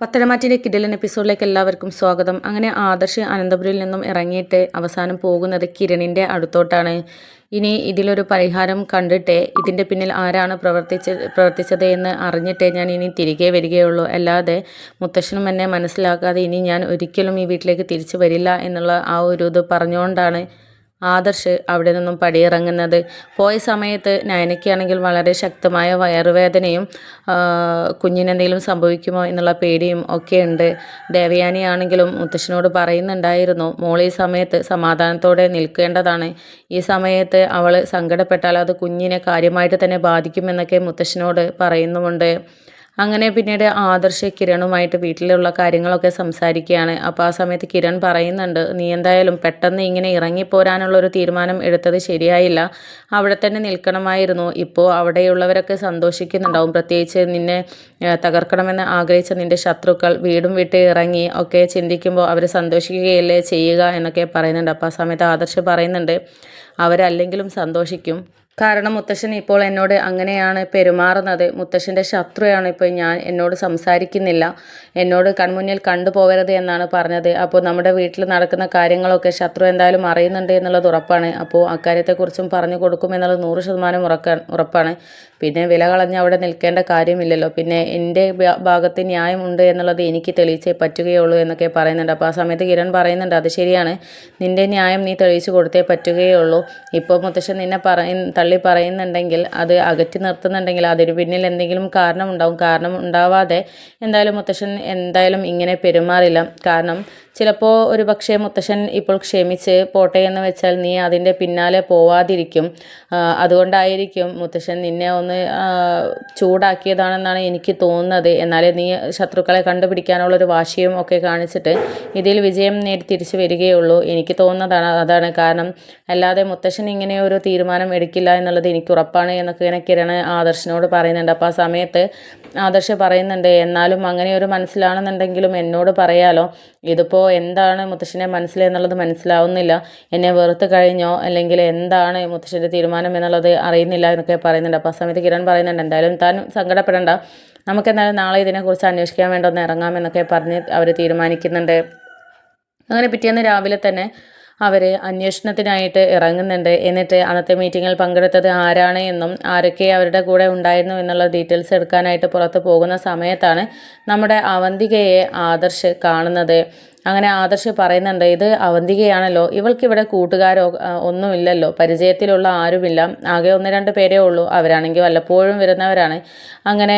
പത്തരമാറ്റിൻ്റെ കിടിലൻ എപ്പിസോഡിലേക്ക് എല്ലാവർക്കും സ്വാഗതം. അങ്ങനെ ആദർശ് അനന്തപുരിയിൽ നിന്നും ഇറങ്ങിയിട്ട് അവസാനം പോകുന്നത് കിരണിൻ്റെ അടുത്തോട്ടാണ്. ഇനി ഇതിലൊരു പരിഹാരം കണ്ടിട്ടേ ഇതിൻ്റെ പിന്നിൽ ആരാണ് പ്രവർത്തിച്ചത് എന്ന് അറിഞ്ഞിട്ടേ ഞാൻ ഇനി തിരികെ വരികയുള്ളൂ. അല്ലാതെ മുത്തശ്ശനും എന്നെ മനസ്സിലാക്കാതെ ഇനി ഞാൻ ഒരിക്കലും ഈ വീട്ടിലേക്ക് തിരിച്ചു വരില്ല എന്നുള്ള ആ ഒരു ഇത് പറഞ്ഞുകൊണ്ടാണ് ആദർശ് അവിടെ നിന്നും പടിയിറങ്ങുന്നത്. പോയ സമയത്ത് നയനയ്ക്കാണെങ്കിൽ വളരെ ശക്തമായ വയറുവേദനയും കുഞ്ഞിനെന്തെങ്കിലും സംഭവിക്കുമോ എന്നുള്ള പേടിയും ഒക്കെ ഉണ്ട്. ദേവയാനിയാണെങ്കിലും മുത്തശ്ശനോട് പറയുന്നുണ്ടായിരുന്നു, മോൾ ഈ സമയത്ത് സമാധാനത്തോടെ നിൽക്കേണ്ടതാണ്. ഈ സമയത്ത് അവൾ സങ്കടപ്പെട്ടാൽ അത് കുഞ്ഞിനെ കാര്യമായിട്ട് തന്നെ ബാധിക്കുമെന്നൊക്കെ മുത്തശ്ശനോട് പറയുന്നുമുണ്ട്. അങ്ങനെ പിന്നീട് ആദർശ് കിരണുമായിട്ട് വീട്ടിലുള്ള കാര്യങ്ങളൊക്കെ സംസാരിക്കുകയാണ്. അപ്പോൾ ആ സമയത്ത് കിരൺ പറയുന്നുണ്ട്, നീ എന്തായാലും പെട്ടെന്ന് ഇങ്ങനെ ഇറങ്ങിപ്പോരാനുള്ളൊരു തീരുമാനം എടുത്തത് ശരിയായില്ല. അവിടെ തന്നെ നിൽക്കണമായിരുന്നു. ഇപ്പോൾ അവിടെയുള്ളവരൊക്കെ സന്തോഷിക്കുന്നുണ്ടാവും. പ്രത്യേകിച്ച് നിന്നെ തകർക്കണമെന്ന് ആഗ്രഹിച്ച നിൻ്റെ ശത്രുക്കൾ വീടും വിട്ട് ഇറങ്ങി ഒക്കെ ചിന്തിക്കുമ്പോൾ അവർ സന്തോഷിക്കുകയല്ലേ ചെയ്യുക എന്നൊക്കെ പറയുന്നുണ്ട്. അപ്പോൾ ആ സമയത്ത് ആദർശ് പറയുന്നുണ്ട്, അവരല്ലെങ്കിലും സന്തോഷിക്കും. കാരണം മുത്തശ്ശൻ ഇപ്പോൾ എന്നോട് അങ്ങനെയാണ് പെരുമാറുന്നത്. മുത്തശ്ശൻ്റെ ശത്രുവാണ് ഇപ്പോൾ ഞാൻ. എന്നോട് സംസാരിക്കുന്നില്ല, എന്നോട് കൺമുന്നിൽ കണ്ടുപോകരുത് എന്നാണ് പറഞ്ഞത്. അപ്പോൾ നമ്മുടെ വീട്ടിൽ നടക്കുന്ന കാര്യങ്ങളൊക്കെ ശത്രു എന്തായാലും അറിയുന്നുണ്ട് എന്നുള്ളത് ഉറപ്പാണ്. അപ്പോൾ അക്കാര്യത്തെക്കുറിച്ചും പറഞ്ഞു കൊടുക്കുമെന്നുള്ളത് 100% ഉറപ്പാണ്. പിന്നെ വില കളഞ്ഞ് അവിടെ നിൽക്കേണ്ട കാര്യമില്ലല്ലോ. പിന്നെ എൻ്റെ ഭാഗത്ത് ന്യായമുണ്ട് എന്നുള്ളത് എനിക്ക് തെളിയിച്ചേ പറ്റുകയുള്ളൂ എന്നൊക്കെ പറയുന്നുണ്ട്. അപ്പോൾ ആ സമയത്ത് കിരൺ പറയുന്നുണ്ട്, അത് ശരിയാണ്, നിൻ്റെ ന്യായം നീ തെളിയിച്ചു കൊടുത്തേ പറ്റുകയുള്ളൂ. ഇപ്പോൾ മുത്തശ്ശൻ നിന്നെ തള്ളി പറയുന്നുണ്ടെങ്കിൽ, അത് അകറ്റി നിർത്തുന്നുണ്ടെങ്കിൽ അതിന് പിന്നിൽ എന്തെങ്കിലും കാരണമുണ്ടാവും. കാരണം ഉണ്ടാവാതെ എന്തായാലും മുത്തശ്ശൻ എന്തായാലും ഇങ്ങനെ പെരുമാറില്ല. കാരണം ചിലപ്പോൾ ഒരു പക്ഷേ മുത്തശ്ശൻ ഇപ്പോൾ ക്ഷമിച്ച് പോട്ടെ എന്ന് വെച്ചാൽ നീ അതിൻ്റെ പിന്നാലെ പോവാതിരിക്കും. അതുകൊണ്ടായിരിക്കും മുത്തശ്ശൻ നിന്നെ ഒന്ന് ചൂടാക്കിയതാണെന്നാണ് എനിക്ക് തോന്നുന്നത്. എന്നാലേ നീ ശത്രുക്കളെ കണ്ടുപിടിക്കാനുള്ളൊരു വാശിയും ഒക്കെ കാണിച്ചിട്ട് ഇതിൽ വിജയം നേടി തിരിച്ചു വരികയുള്ളൂ. എനിക്ക് തോന്നുന്നതാണ് അതാണ് കാരണം. അല്ലാതെ മുത്തശ്ശൻ ഇങ്ങനെ ഒരു തീരുമാനം എടുക്കില്ല എന്നുള്ളത് എനിക്ക് ഉറപ്പാണ് എന്നൊക്കെ ഇങ്ങനെ കിരൺ ആദർശിനോട് പറയുന്നുണ്ട്. അപ്പോൾ ആ സമയത്ത് ആദർശ് പറയുന്നുണ്ട്, എന്നാലും അങ്ങനെ ഒരു മനസ്സിലാണെന്നുണ്ടെങ്കിലും എന്നോട് പറയാലോ. ഇതിപ്പോൾ എന്താണ് മുത്തശ്ശൻ്റെ മനസ്സിൽ എന്നുള്ളത് മനസ്സിലാവുന്നില്ല. എന്നെ വെറുത്ത് കഴിഞ്ഞോ അല്ലെങ്കിൽ എന്താണ് മുത്തശ്ശൻ്റെ തീരുമാനം എന്നുള്ളത് അറിയുന്നില്ല എന്നൊക്കെ പറയുന്നുണ്ട്. അപ്പോൾ ആ സമയത്ത് കിരൺ പറയുന്നുണ്ട്, എന്തായാലും താൻ സങ്കടപ്പെടേണ്ട, നമുക്കെന്തായാലും നാളെ ഇതിനെക്കുറിച്ച് അന്വേഷിക്കാൻ വേണ്ടി ഒന്ന് ഇറങ്ങാമെന്നൊക്കെ പറഞ്ഞ് അവർ തീരുമാനിക്കുന്നുണ്ട്. അങ്ങനെ പിറ്റേന്ന് രാവിലെ തന്നെ അവർ അന്വേഷണത്തിനായിട്ട് ഇറങ്ങുന്നുണ്ട്. എന്നിട്ട് അന്നത്തെ മീറ്റിങ്ങിൽ പങ്കെടുത്തത് ആരാണ് എന്നും ആരൊക്കെ അവരുടെ കൂടെ ഉണ്ടായിരുന്നു എന്നുള്ള ഡീറ്റെയിൽസ് എടുക്കാനായിട്ട് പുറത്ത് പോകുന്ന സമയത്താണ് നമ്മുടെ അവന്തികയെ ആദർശ് കാണുന്നത്. അങ്ങനെ ആദർശ് പറയുന്നുണ്ട്, ഇത് അവന്തികയാണല്ലോ, ഇവൾക്കിവിടെ കൂട്ടുകാരോ ഒന്നുമില്ലല്ലോ, പരിചയത്തിലുള്ള ആരുമില്ല, ആകെ 1-2 പേരേ ഉള്ളൂ, അവരാണെങ്കിൽ വല്ലപ്പോഴും വരുന്നവരാണ്, അങ്ങനെ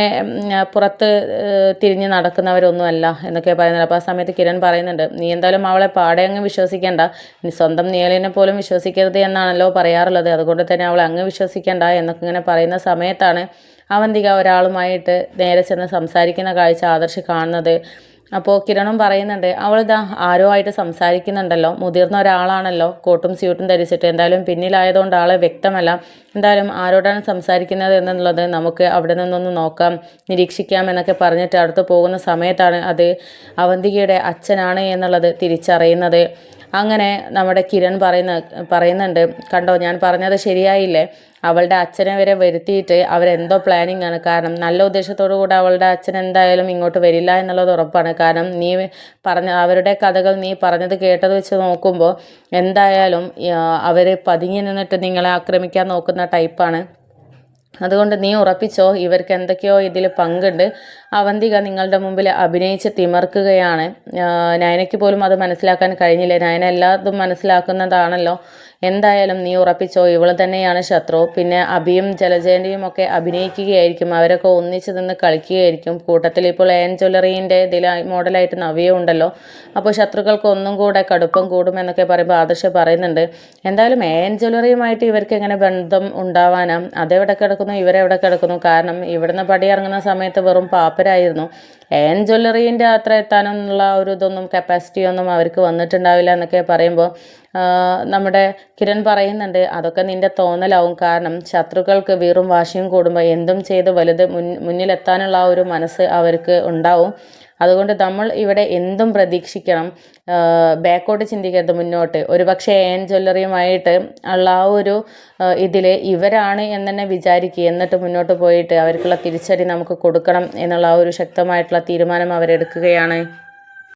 പുറത്ത് തിരിഞ്ഞ് നടക്കുന്നവരൊന്നുമല്ല എന്നൊക്കെ പറയുന്നുണ്ട്. അപ്പോൾ ആ സമയത്ത് കിരൺ പറയുന്നുണ്ട്, നീ എന്തായാലും അവളെ പാടെ അങ്ങ് വിശ്വസിക്കേണ്ട, നീ സ്വന്തം നിഴലിനെ പോലും വിശ്വസിക്കരുത് എന്നാണല്ലോ പറയാറുള്ളത്, അതുകൊണ്ട് തന്നെ അവളെ അങ്ങ് വിശ്വസിക്കേണ്ട എന്നൊക്കെ ഇങ്ങനെ പറയുന്ന സമയത്താണ് അവന്തിക ഒരാളുമായിട്ട് നേരെ ചെന്ന് സംസാരിക്കുന്ന കാഴ്ച ആദർശ് കാണുന്നത്. അപ്പോൾ കിരണും പറയുന്നുണ്ട്, അവളിതാ ആരോ ആയിട്ട് സംസാരിക്കുന്നുണ്ടല്ലോ, മുതിർന്ന ഒരാളാണല്ലോ, കോട്ടും സ്യൂട്ടും ധരിച്ചിട്ട്, എന്തായാലും പിന്നിലായതുകൊണ്ട് ആളെ വ്യക്തമല്ല, എന്തായാലും ആരോടാണ് സംസാരിക്കുന്നത് എന്നുള്ളത് നമുക്ക് അവിടെ നിന്നൊന്ന് നോക്കാം, നിരീക്ഷിക്കാം എന്നൊക്കെ പറഞ്ഞിട്ട് അടുത്ത് പോകുന്ന സമയത്താണ് അത് അവന്തികയുടെ അച്ഛനാണ് എന്നുള്ളത് തിരിച്ചറിയുന്നത്. അങ്ങനെ നമ്മുടെ കിരൺ പറയുന്നുണ്ട്, കണ്ടോ ഞാൻ പറഞ്ഞത് ശരിയായില്ലേ, അവളുടെ അച്ഛനെ വരെ വരുത്തിയിട്ട് അവരെന്തോ പ്ലാനിങ് ആണ്. കാരണം നല്ല ഉദ്ദേശത്തോടു കൂടെ അവളുടെ അച്ഛൻ എന്തായാലും ഇങ്ങോട്ട് വരില്ല എന്നുള്ളത് ഉറപ്പാണ്. കാരണം നീ അവരുടെ കഥകൾ നീ പറഞ്ഞത് കേട്ടത് വെച്ച് നോക്കുമ്പോൾ എന്തായാലും അവർ പതുങ്ങി നിന്നിട്ട് നിങ്ങളെ ആക്രമിക്കാൻ നോക്കുന്ന ടൈപ്പാണ്. അതുകൊണ്ട് നീ ഉറപ്പിച്ചോ, ഇവർക്ക് എന്തൊക്കെയോ ഇതിൽ പങ്കുണ്ട്. അവന്തിക നിങ്ങളുടെ മുമ്പിൽ അഭിനയിച്ച് തിമർക്കുകയാണ്. നയനയ്ക്ക് പോലും അത് മനസ്സിലാക്കാൻ കഴിഞ്ഞില്ല. നയന എല്ലാതും മനസ്സിലാക്കുന്നതാണല്ലോ. എന്തായാലും നീ ഉറപ്പിച്ചോ, ഇവൾ തന്നെയാണ് ശത്രു. പിന്നെ അഭിയും ജലജേൻ്റെയും ഒക്കെ അഭിനയിക്കുകയായിരിക്കും, അവരൊക്കെ ഒന്നിച്ച് നിന്ന് കളിക്കുകയായിരിക്കും. കൂട്ടത്തിൽ ഇപ്പോൾ AN ജ്വല്ലറീൻ്റെ മോഡലായിട്ട് നവ്യ ഉണ്ടല്ലോ. അപ്പോൾ ശത്രുക്കൾക്ക് ഒന്നും കൂടെ കടുപ്പം കൂടുമെന്നൊക്കെ പറയുമ്പോൾ ആദർശ് പറയുന്നുണ്ട്, എന്തായാലും AN ജ്വല്ലറിയുമായിട്ട് ഇവർക്ക് എങ്ങനെ ബന്ധം ഉണ്ടാവാനാ, അതെവിടെ കിടക്കുന്നു, ഇവരെവിടെ കിടക്കുന്നു. കാരണം ഇവിടുന്ന് പടിയിറങ്ങുന്ന സമയത്ത് വെറും പാപ്പരായിരുന്നു. AN ജ്വല്ലറീൻ്റെ അത്ര എത്താനുള്ള ഒരു ഇതൊന്നും കപ്പാസിറ്റിയൊന്നും അവർക്ക് വന്നിട്ടുണ്ടാവില്ല എന്നൊക്കെ പറയുമ്പോൾ നമ്മുടെ കിരൺ പറയുന്നുണ്ട്, അതൊക്കെ നിൻ്റെ തോന്നലാവും. കാരണം ശത്രുക്കൾക്ക് വീറും വാശിയും കൂടുമ്പോൾ എന്തും ചെയ്ത് മുന്നിലെത്താനുള്ള ആ ഒരു മനസ്സ് അവർക്ക് ഉണ്ടാവും. അതുകൊണ്ട് നമ്മൾ ഇവിടെ എന്തും പ്രതീക്ഷിക്കണം, ബാക്കോട്ട് ചിന്തിക്കരുത്, മുന്നോട്ട്. ഒരു പക്ഷേ AN ജ്വല്ലറിയുമായിട്ട് ഉള്ള ആ ഒരു ഇതിൽ ഇവരാണ് എന്ന് തന്നെ വിചാരിക്കുക, എന്നിട്ട് മുന്നോട്ട് പോയിട്ട് അവർക്കുള്ള തിരിച്ചടി നമുക്ക് കൊടുക്കണം എന്നുള്ള ആ ഒരു ശക്തമായിട്ടുള്ള തീരുമാനം അവരെടുക്കുകയാണ്.